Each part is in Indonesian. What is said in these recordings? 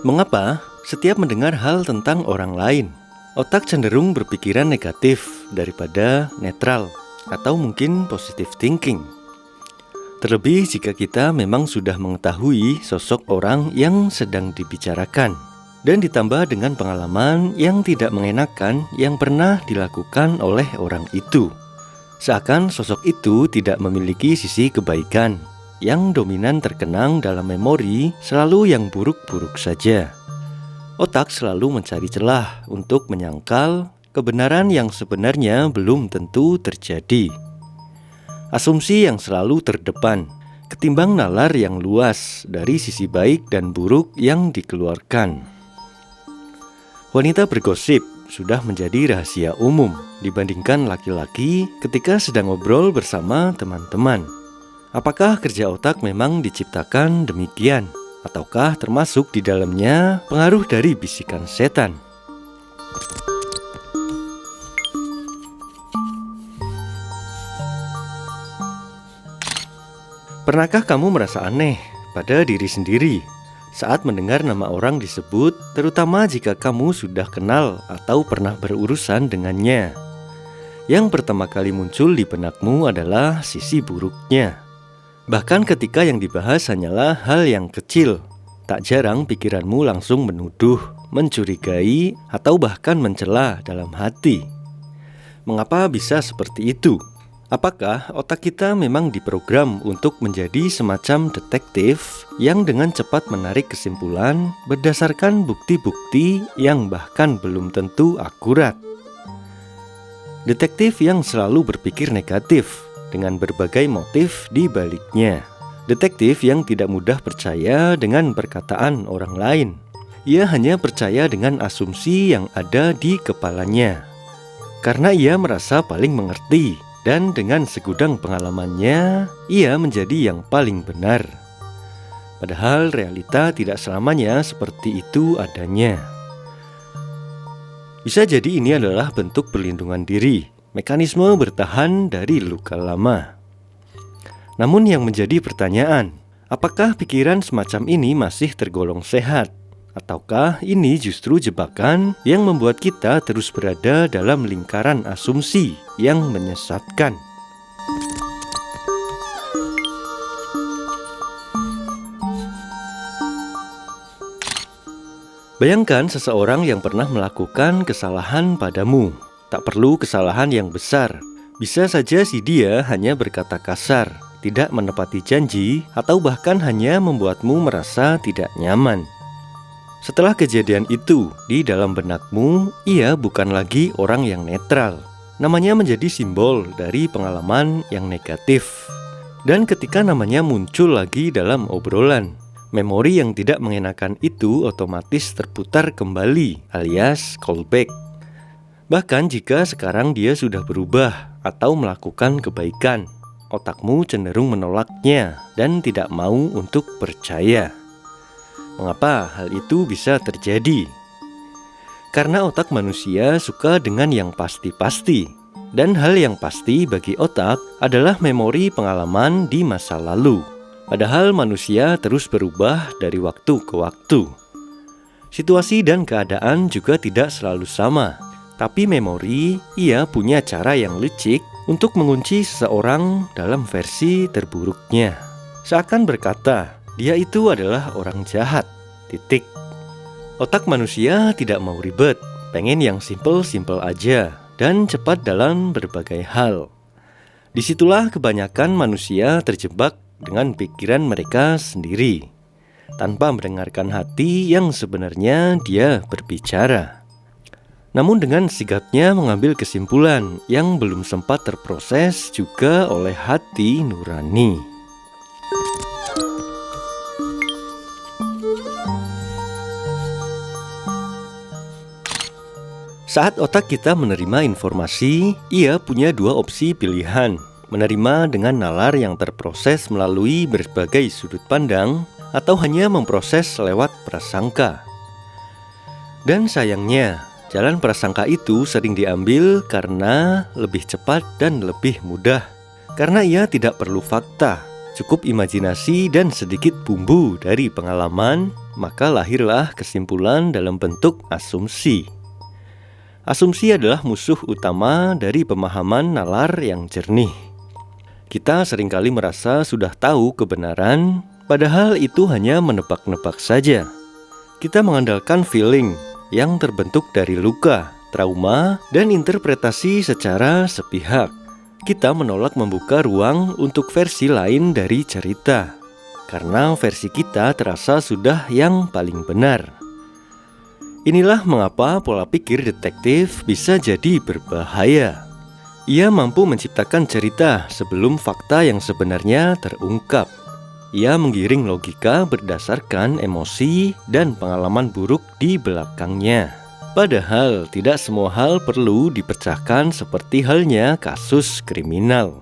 Mengapa setiap mendengar hal tentang orang lain, otak cenderung berpikiran negatif daripada netral atau mungkin positive thinking? Terlebih jika kita memang sudah mengetahui sosok orang yang sedang dibicarakan dan ditambah dengan pengalaman yang tidak mengenakan yang pernah dilakukan oleh orang itu. Seakan sosok itu tidak memiliki sisi kebaikan, yang dominan terkenang dalam memori selalu yang buruk-buruk saja. Otak selalu mencari celah untuk menyangkal kebenaran yang sebenarnya belum tentu terjadi. Asumsi yang selalu terdepan, ketimbang nalar yang luas dari sisi baik dan buruk yang dikeluarkan. Wanita bergosip sudah menjadi rahasia umum dibandingkan laki-laki ketika sedang ngobrol bersama teman-teman. Apakah kerja otak memang diciptakan demikian? Ataukah termasuk di dalamnya pengaruh dari bisikan setan? Pernahkah kamu merasa aneh pada diri sendiri saat mendengar nama orang disebut, terutama jika kamu sudah kenal atau pernah berurusan dengannya? Yang pertama kali muncul di benakmu adalah sisi buruknya. Bahkan ketika yang dibahas hanyalah hal yang kecil, tak jarang pikiranmu langsung menuduh, mencurigai, atau bahkan mencela dalam hati. Mengapa bisa seperti itu? Apakah otak kita memang diprogram untuk menjadi semacam detektif yang dengan cepat menarik kesimpulan berdasarkan bukti-bukti yang bahkan belum tentu akurat? Detektif yang selalu berpikir negatif dengan berbagai motif di baliknya. Detektif yang tidak mudah percaya dengan perkataan orang lain. Ia hanya percaya dengan asumsi yang ada di kepalanya. Karena ia merasa paling mengerti, dan dengan segudang pengalamannya, ia menjadi yang paling benar. Padahal realita tidak selamanya seperti itu adanya. Bisa jadi ini adalah bentuk perlindungan diri, mekanisme bertahan dari luka lama. Namun yang menjadi pertanyaan, apakah pikiran semacam ini masih tergolong sehat? Ataukah ini justru jebakan yang membuat kita terus berada dalam lingkaran asumsi yang menyesatkan? Bayangkan seseorang yang pernah melakukan kesalahan padamu. Tak perlu kesalahan yang besar. Bisa saja si dia hanya berkata kasar, tidak menepati janji, atau bahkan hanya membuatmu merasa tidak nyaman. Setelah kejadian itu, di dalam benakmu, ia bukan lagi orang yang netral. Namanya menjadi simbol dari pengalaman yang negatif. Dan ketika namanya muncul lagi dalam obrolan, memori yang tidak mengenakan itu otomatis terputar kembali, alias callback. Bahkan jika sekarang dia sudah berubah atau melakukan kebaikan, otakmu cenderung menolaknya dan tidak mau untuk percaya. Mengapa hal itu bisa terjadi? Karena otak manusia suka dengan yang pasti-pasti, dan hal yang pasti bagi otak adalah memori pengalaman di masa lalu. Padahal manusia terus berubah dari waktu ke waktu. Situasi dan keadaan juga tidak selalu sama. Tapi memori, ia punya cara yang licik untuk mengunci seseorang dalam versi terburuknya. Seakan berkata, dia itu adalah orang jahat, titik. Otak manusia tidak mau ribet, pengen yang simple-simple aja, dan cepat dalam berbagai hal. Disitulah kebanyakan manusia terjebak dengan pikiran mereka sendiri, tanpa mendengarkan hati yang sebenarnya dia berbicara. Namun dengan sigapnya mengambil kesimpulan yang belum sempat terproses juga oleh hati nurani. Saat otak kita menerima informasi, ia punya dua opsi pilihan. Menerima dengan nalar yang terproses melalui berbagai sudut pandang, atau hanya memproses lewat prasangka. Dan sayangnya, jalan prasangka itu sering diambil karena lebih cepat dan lebih mudah. Karena ia tidak perlu fakta, Cukup imajinasi dan sedikit bumbu dari pengalaman, maka lahirlah kesimpulan dalam bentuk asumsi. Asumsi adalah musuh utama dari pemahaman nalar yang jernih. Kita seringkali merasa sudah tahu kebenaran, padahal itu hanya menebak-nebak saja. Kita mengandalkan feeling yang terbentuk dari luka, trauma, dan interpretasi secara sepihak. Kita menolak membuka ruang untuk versi lain dari cerita, karena versi kita terasa sudah yang paling benar. Inilah mengapa pola pikir detektif bisa jadi berbahaya. Ia mampu menciptakan cerita sebelum fakta yang sebenarnya terungkap. Ia menggiring logika berdasarkan emosi dan pengalaman buruk di belakangnya. Padahal tidak semua hal perlu dipecahkan seperti halnya kasus kriminal.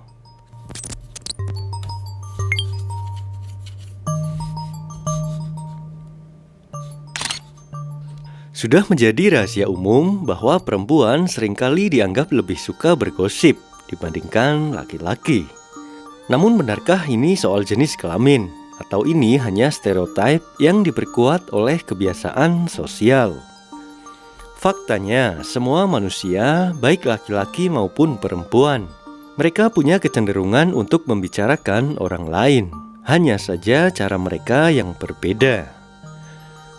Sudah menjadi rahasia umum bahwa perempuan seringkali dianggap lebih suka bergosip dibandingkan laki-laki. Namun benarkah ini soal jenis kelamin? Atau ini hanya stereotip yang diperkuat oleh kebiasaan sosial? Faktanya, semua manusia, baik laki-laki maupun perempuan, mereka punya kecenderungan untuk membicarakan orang lain. Hanya saja cara mereka yang berbeda.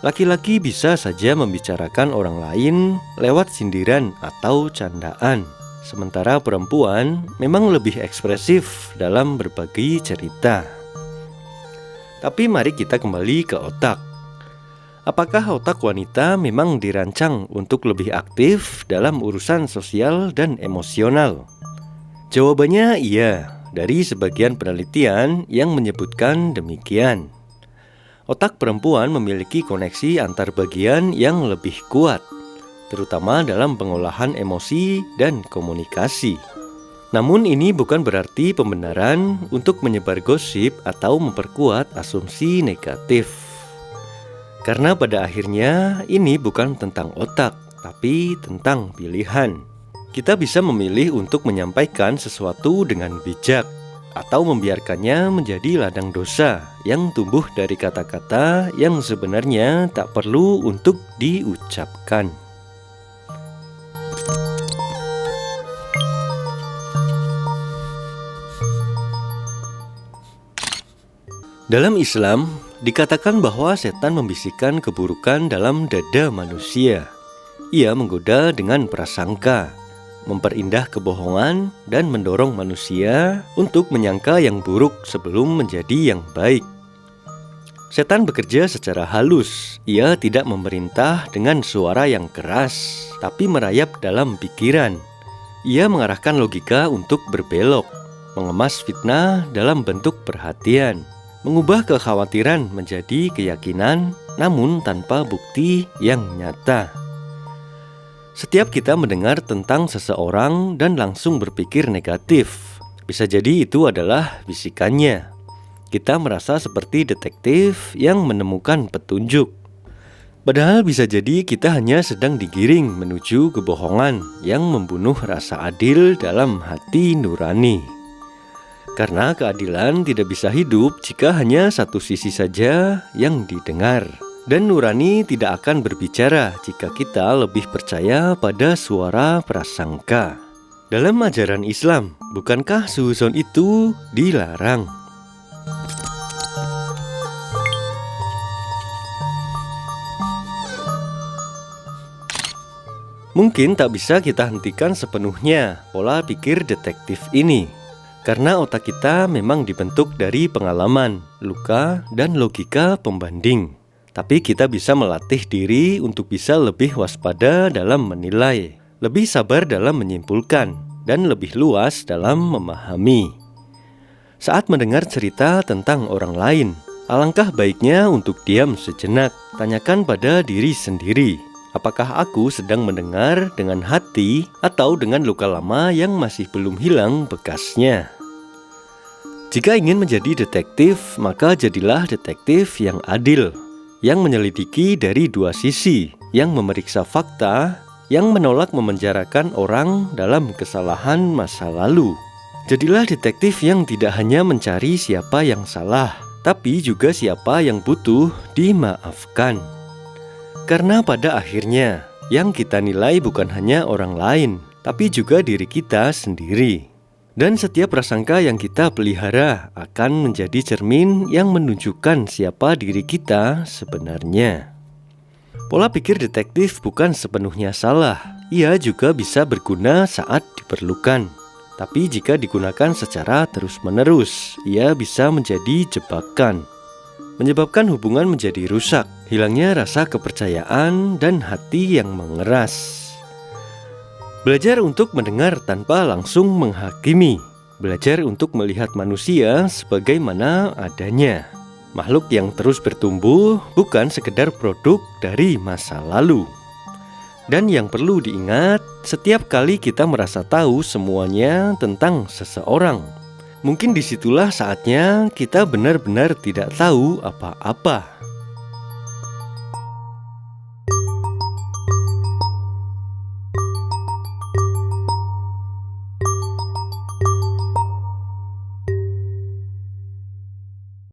Laki-laki bisa saja membicarakan orang lain lewat sindiran atau candaan. Sementara perempuan memang lebih ekspresif dalam berbagi cerita. Tapi mari kita kembali ke otak. Apakah otak wanita memang dirancang untuk lebih aktif dalam urusan sosial dan emosional? Jawabannya iya, dari sebagian penelitian yang menyebutkan demikian. Otak perempuan memiliki koneksi antar bagian yang lebih kuat, terutama dalam pengolahan emosi dan komunikasi. Namun ini bukan berarti pembenaran untuk menyebar gosip atau memperkuat asumsi negatif. Karena pada akhirnya ini bukan tentang otak, tapi tentang pilihan. Kita bisa memilih untuk menyampaikan sesuatu dengan bijak, atau membiarkannya menjadi ladang dosa yang tumbuh dari kata-kata yang sebenarnya tak perlu untuk diucapkan. Dalam Islam, dikatakan bahwa setan membisikkan keburukan dalam dada manusia. Ia menggoda dengan prasangka, memperindah kebohongan, dan mendorong manusia untuk menyangka yang buruk sebelum menjadi yang baik. Setan bekerja secara halus. Ia tidak memerintah dengan suara yang keras, tapi merayap dalam pikiran. Ia mengarahkan logika untuk berbelok, mengemas fitnah dalam bentuk perhatian, mengubah kekhawatiran menjadi keyakinan, namun tanpa bukti yang nyata. Setiap kita mendengar tentang seseorang dan langsung berpikir negatif, bisa jadi itu adalah bisikannya. Kita merasa seperti detektif yang menemukan petunjuk. Padahal bisa jadi kita hanya sedang digiring menuju kebohongan yang membunuh rasa adil dalam hati nurani. Karena keadilan tidak bisa hidup jika hanya satu sisi saja yang didengar. Dan nurani tidak akan berbicara jika kita lebih percaya pada suara prasangka. Dalam ajaran Islam, bukankah suuzon itu dilarang? Mungkin tak bisa kita hentikan sepenuhnya pola pikir detektif ini. Karena otak kita memang dibentuk dari pengalaman, luka, dan logika pembanding. Tapi kita bisa melatih diri untuk bisa lebih waspada dalam menilai, lebih sabar dalam menyimpulkan, dan lebih luas dalam memahami. Saat mendengar cerita tentang orang lain, alangkah baiknya untuk diam sejenak. Tanyakan pada diri sendiri, apakah aku sedang mendengar dengan hati atau dengan luka lama yang masih belum hilang bekasnya? Jika ingin menjadi detektif, maka jadilah detektif yang adil, yang menyelidiki dari dua sisi, yang memeriksa fakta, yang menolak memenjarakan orang dalam kesalahan masa lalu, Jadilah detektif yang tidak hanya mencari siapa yang salah, tapi juga siapa yang butuh dimaafkan. Karena pada akhirnya, yang kita nilai bukan hanya orang lain, tapi juga diri kita sendiri. Dan setiap prasangka yang kita pelihara akan menjadi cermin yang menunjukkan siapa diri kita sebenarnya. Pola pikir detektif bukan sepenuhnya salah. Ia juga bisa berguna saat diperlukan. Tapi jika digunakan secara terus-menerus, ia bisa menjadi jebakan. Menyebabkan hubungan menjadi rusak, hilangnya rasa kepercayaan dan hati yang mengeras. Belajar untuk mendengar tanpa langsung menghakimi. Belajar untuk melihat manusia sebagaimana adanya. Makhluk yang terus bertumbuh bukan sekedar produk dari masa lalu. Dan yang perlu diingat, setiap kali kita merasa tahu semuanya tentang seseorang, mungkin disitulah saatnya kita benar-benar tidak tahu apa-apa.